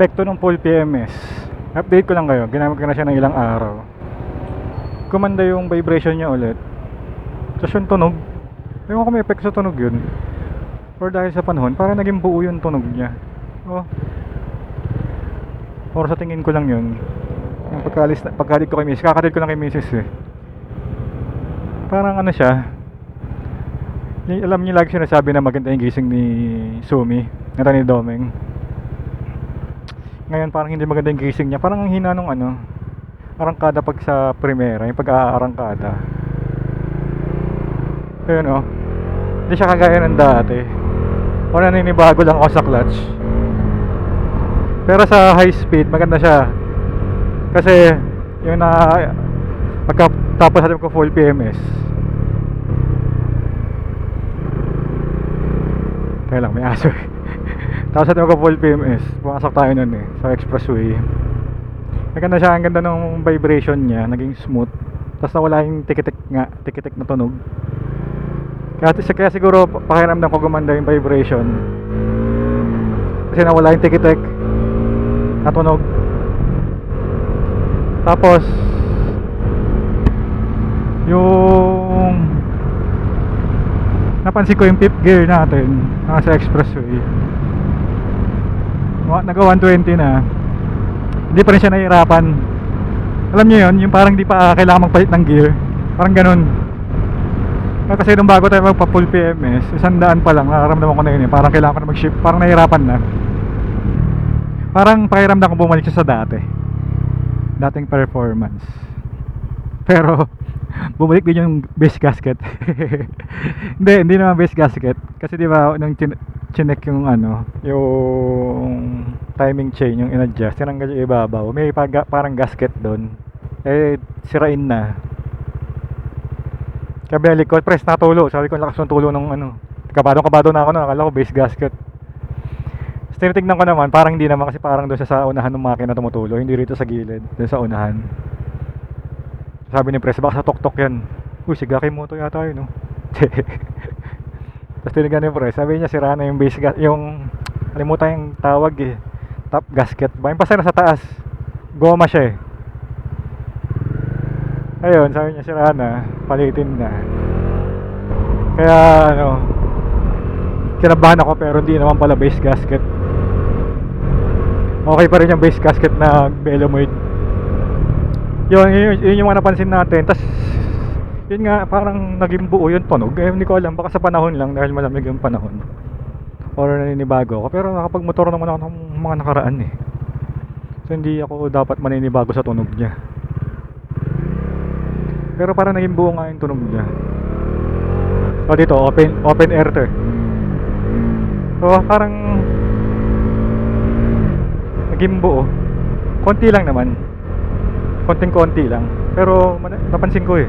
Epekto ng full PMS. Update ko lang kayo, ginamit ko na siya ng ilang araw. Kumanda yung vibration niya ulit. Tapos yung tunog, ewan ko may epekto sa tunog yun. Or dahil sa panahon, parang naging buo yung tunog niya. Oh. Or sa tingin ko lang yun. Yung pagkalit ko kay Mrs. Kakalit ko lang kay Mrs. eh. Parang ano siya. Alam niyo lagi sinasabi na maganda yung gising ni Sumi. Nata ni Domeng. Ngayon parang hindi maganda yung gising niya. Parang ang hina nung ano, arangkada pag sa primera, yung pag-aarangkada. Ayun oh. Hindi siya kagaya ng dati. O naninibago lang ako sa clutch. Pero sa high speed, maganda siya. Kasi yung na pagkatapos natin ko full PMS. Kaya lang, may aso eh. Tapos natin ko full PMS. Pumasok tayo nun eh, sa expressway. Maganda siya, ang ganda ng vibration niya, naging smooth. Tapos nawala yung tikitik nga, tikitik na tunog. Kaya siguro pakiramdam ko gumanda yung vibration. Kasi nawala yung tikitik na tunog. Tapos yung napansin ko yung fifth gear natin nasa expressway, naga 120 na, hindi pa rin siya nahihirapan. Alam niyo yun, yung parang di pa kailangan magpalit ng gear, parang ganun. Kasi nung bago tayo magpa full PMS, 100 pa lang nararamdaman ko na yun eh, parang kailangan ko na mag-shift, parang nahihirapan na. Parang pakiramdam ko bumalik siya sa dating performance. Pero bumalik din yung base gasket. hindi naman base gasket. Kasi di ba nung chinek yung ano, yung timing chain, yung in-adjust, tinanggal yung ibabaw. May parang gasket doon. Eh, sirain na. Kaya binalik ko, press na tulo. Sabi ko, lakas ng tulo ng ano. Kabado na ako na, akala ko base gasket. Tapos tinitignan ko naman, parang hindi naman kasi parang doon sa unahan ng makina tumutulo. Hindi rito sa gilid, doon sa unahan. Sabi ni Pres, baka sa tok-tok yan. Uy, si Gakimoto yata yun, no? Tapos tinignan ni Pres, sabi niya, sira na yung base gasket, yung, kalimutan yung tawag eh, top gasket ba? Yung pasay na sa taas, goma siya eh. Ayun, sabi niya, sira na, palitin na. Kaya, ano, kinabahan ako pero hindi naman pala base gasket. Okay pa rin yung base gasket na Belomoid. Yun yung mga napansin natin. Tas yun nga, parang naging buo yung tunog. Hindi ko alam, baka sa panahon lang dahil malamig yung panahon or naninibago ako. Pero nakapagmotor naman ako ng mga nakaraan eh. So hindi ako dapat maninibago sa tunog niya. Pero parang naging buo nga yung tunog niya. So dito, open air to eh. So parang naging buo. Konti lang naman, konting-konti lang. Pero napansin ko eh,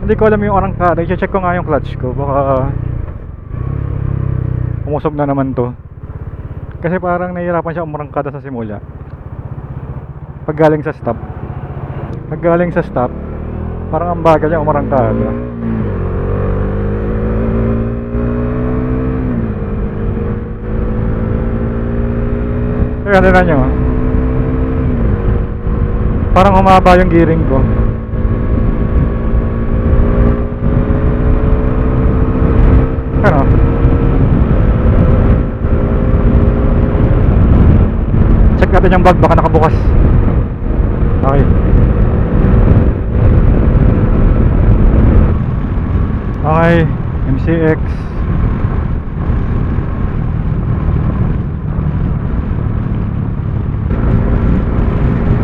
hindi ko alam yung arangkada. I-check ko nga yung clutch ko, baka umusog na naman to. Kasi parang nahihirapan siya umarangkada sa simula. Pag galing sa stop, parang ang bagal niya umarangkada. Kaya tignan nyo, parang humaba yung gearing ko. Ano? Check natin yung bag, baka nakabukas. Okay. Okay, MCX.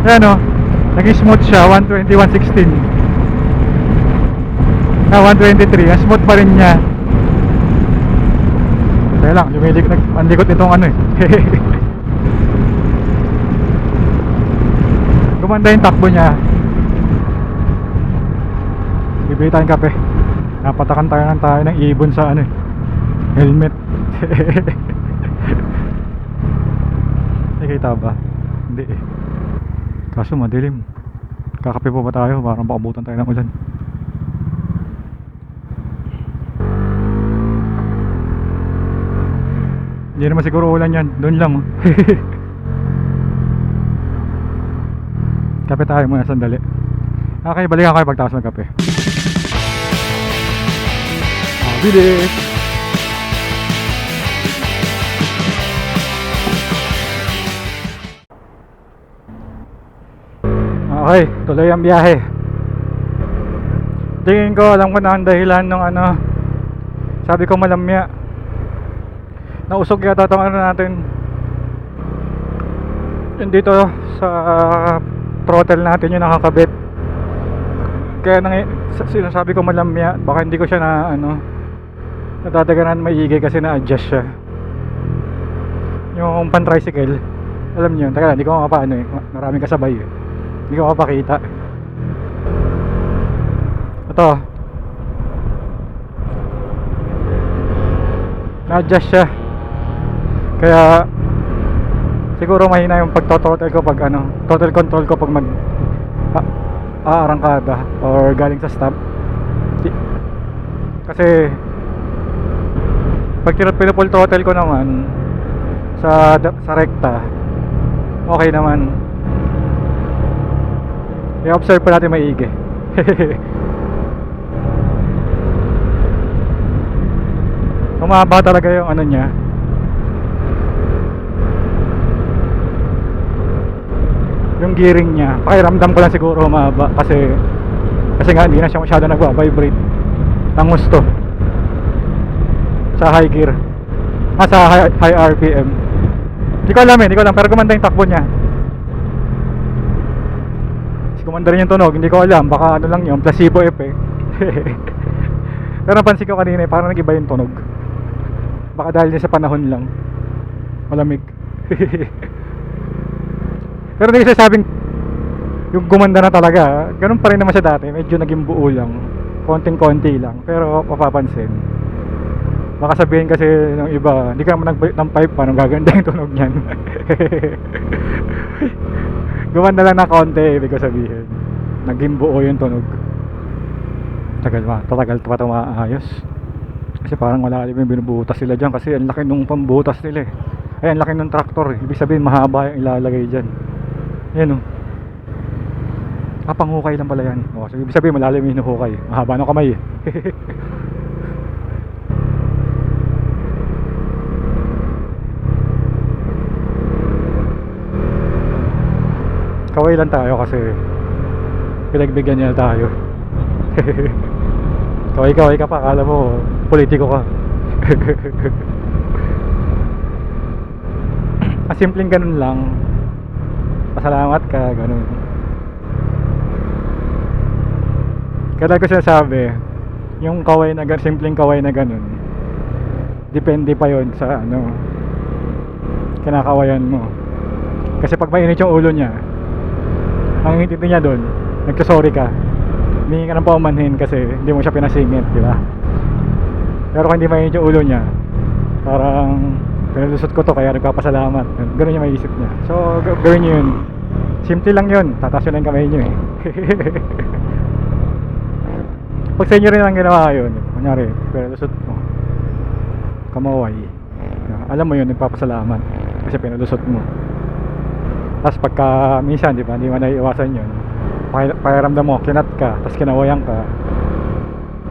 Ayan o, naging smooth siya, 120, 116. 123, ang smooth pa rin niya. Kaya lang, ang likot nitong ano eh. Gumanda yung takbo niya. Bibili tayong kape. Napatakan tayo ng ibon sa ano eh, helmet. Nakikita ba? Hindi eh. Kaso madilim. Kakape po ba tayo? Parang paabutan tayo ng ulan. Hindi naman siguro ulan yan. Doon lang oh. Kape tayo muna sandali. Okay, balikan kayo pagtapos ng kape. Bilis! Okay, tuloy ang biyahe. Tingin ko, alam ko na ang dahilan ng ano. Sabi ko malamya. Nausog yata itong ano natin. Yun dito sa throttle natin yung nakakabit. Kaya sinasabi ko malamya. Baka hindi ko siya na ano, natadaganan maigi kasi na-adjust siya. Yung pan-tricycle, alam niyo yun. Teka lang, hindi ko mapaano eh. Maraming kasabay eh. Hindi ko mapakita. Ito, na-adjust siya. Kaya siguro mahina yung pagto-throttle ko pag ano, total control ko pag mag aarangkada or galing sa stop. Kasi pag pinupul throttle ko naman sa rekta, okay naman. I-observe pa natin maigi. Umaba talaga yung ano niya. Yung gearing niya. Pakiramdam ko lang siguro umaba kasi nga hindi na siya masyado nagwa-vibrate ng gusto sa high gear. Sa high RPM. Hindi ko alam pero gumanda yung takbo niya. Gumanda rin yung tunog, hindi ko alam, baka ano lang yun, placebo effect. Pero napansin ko kanina, parang nag-iba yung tunog. Baka dahil din sa panahon lang, malamig. Pero hindi kasi sabing yung gumanda na talaga, ganun pa rin naman siya dati, medyo naging buo lang, konting-konti lang, pero mapapansin. Baka sabihin kasi ng iba, hindi ka naman ng pipe pa, nung gaganda yung tunog niyan. Gumanda lang na konti, ibig ko sabihin. Naging buo yung tunog. Tatagal pa ito maayos. Kasi parang malalim yung binubutas sila dyan. Kasi ang laki nung pambutas nila eh. Ay, ang laki nung traktor eh. Ibig sabihin mahaba yung ilalagay dyan. Yan o. Panghukay lang pala yan. So, ibig sabihin malalim yung hinuhukay. Mahaba ng kamay eh. Kaway lang tayo kasi pinagbigyan niya tayo. Kaway ka pa, akala mo politiko ka. Simpleng ganun lang. Pasalamat ka, ganun. Kaya ko sinasabi, yung kaway na ganun, simpleng kaway na ganun, depende pa yon sa ano, kinakawayan mo. Kasi pag mainit yung ulo niya, ang intindi niya doon, nagsasorry ka, hindi ka nang paumanhin kasi hindi mo siya pinasingit, di ba? Pero kung hindi mainit yung ulo niya, parang pinalusot ko to kaya nagpapasalamat, ganun yung maiisip niya. So gawin niyo yun, simple lang yun, tataas yun ang kamay niyo eh. Pag sa inyo rin ang ginawa yun, kunyari pinalusot mo, kamaway, alam mo yun, nagpapasalamat kasi pinalusot mo. Tapos pagka minsan, di ba, hindi mo naiiwasan yun, pakiramdam mo, kinat ka, tapos kinawayan ka,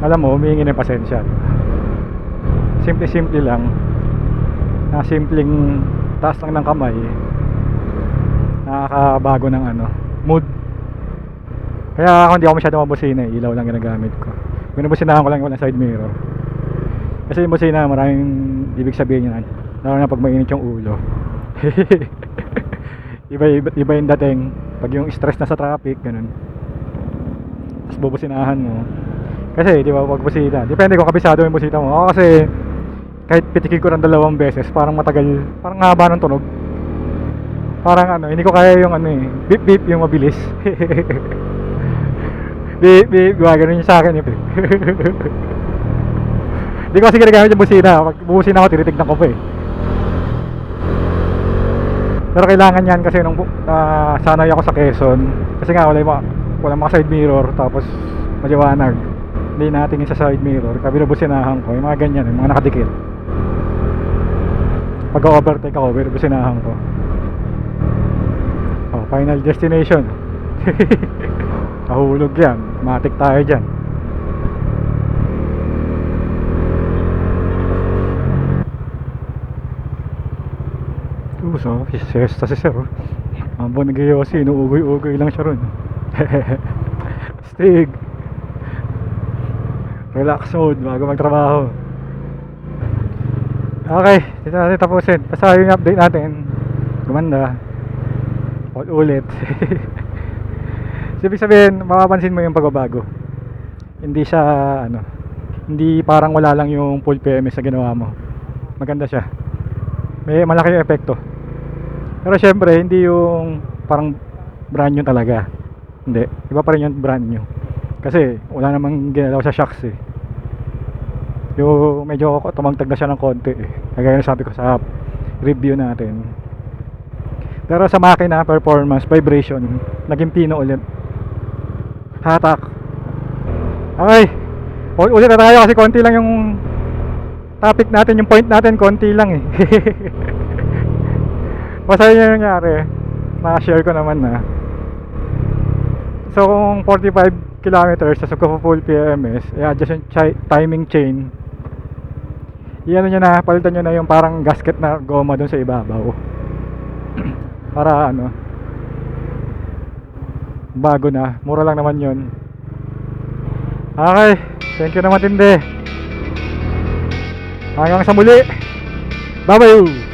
alam mo, humihingi ng pasensya. Simple lang, na simpleng taas lang ng kamay, nakakabago ng ano, mood. Kaya ako hindi ako masyadong mabusina eh, ilaw lang ginagamit ko. Binubusinahan ko lang yung side mirror. Kasi yung busina, maraming ibig sabihin yun, lalo na pag mainit yung ulo. Iba yung dating pag yung stress na sa traffic, ganun. Tapos bubusinahan mo. Kasi di ba pag busina, depende kung kabisado yung busina mo. Ako kasi kahit pitikin ko ng 2 beses, parang matagal, parang haba ng tunog. Parang ano, hindi ko kaya yung ano eh, beep beep yung mabilis. Beep beep, ganun yung sa akin eh. Hindi ko kasi ginagamit yung busina. Pag busina ako, tinitignan ko pa eh. Pero kailangan yan kasi nung sanay ako sa Quezon. Kasi nga wala mga side mirror, tapos maliwanag. Hindi natingin sa side mirror, kaya binubusinahan ko yung mga ganyan, yung mga nakadikit. Pag-overtake ako, binubusinahan ko. Oh, final destination. Nahulog yan. Matik tayo dyan. So, siesta si sir. Ambon nag-iyosi, inuugoy-ugoy lang siya ron. Stig. Relax mode bago magtrabaho. Okay, dito natin tapusin. Basta yung update natin, gumanda. Ulit. So, ibig sabihin, mapapansin mo yung pagbabago. Hindi siya, ano, hindi parang wala lang yung full PMS sa ginawa mo. Maganda siya. May malaki yung epekto. Pero syempre, hindi yung parang brand new talaga. Hindi. Iba pa rin yung brand new. Kasi wala namang ginalaw sa shocks eh. Yung medyo tumagtag na siya ng konti eh. Kagaya na sabi ko sa review natin. Pero sa makina, performance, vibration, naging pino ulit. Hatak. Okay. Ulit na tayo kasi konti lang yung topic natin, yung point natin, konti lang eh. Basta yun yung nangyari. Na-share ko naman na. So kung 45 kilometers sa full PMS, i-adjust yung timing chain. Iyan nyo na, palitan nyo na yung parang gasket na goma dun sa ibabaw. Para ano, bago na. Mura lang naman yun. Okay, thank you na matindi. Hanggang sa muli. Bye bye.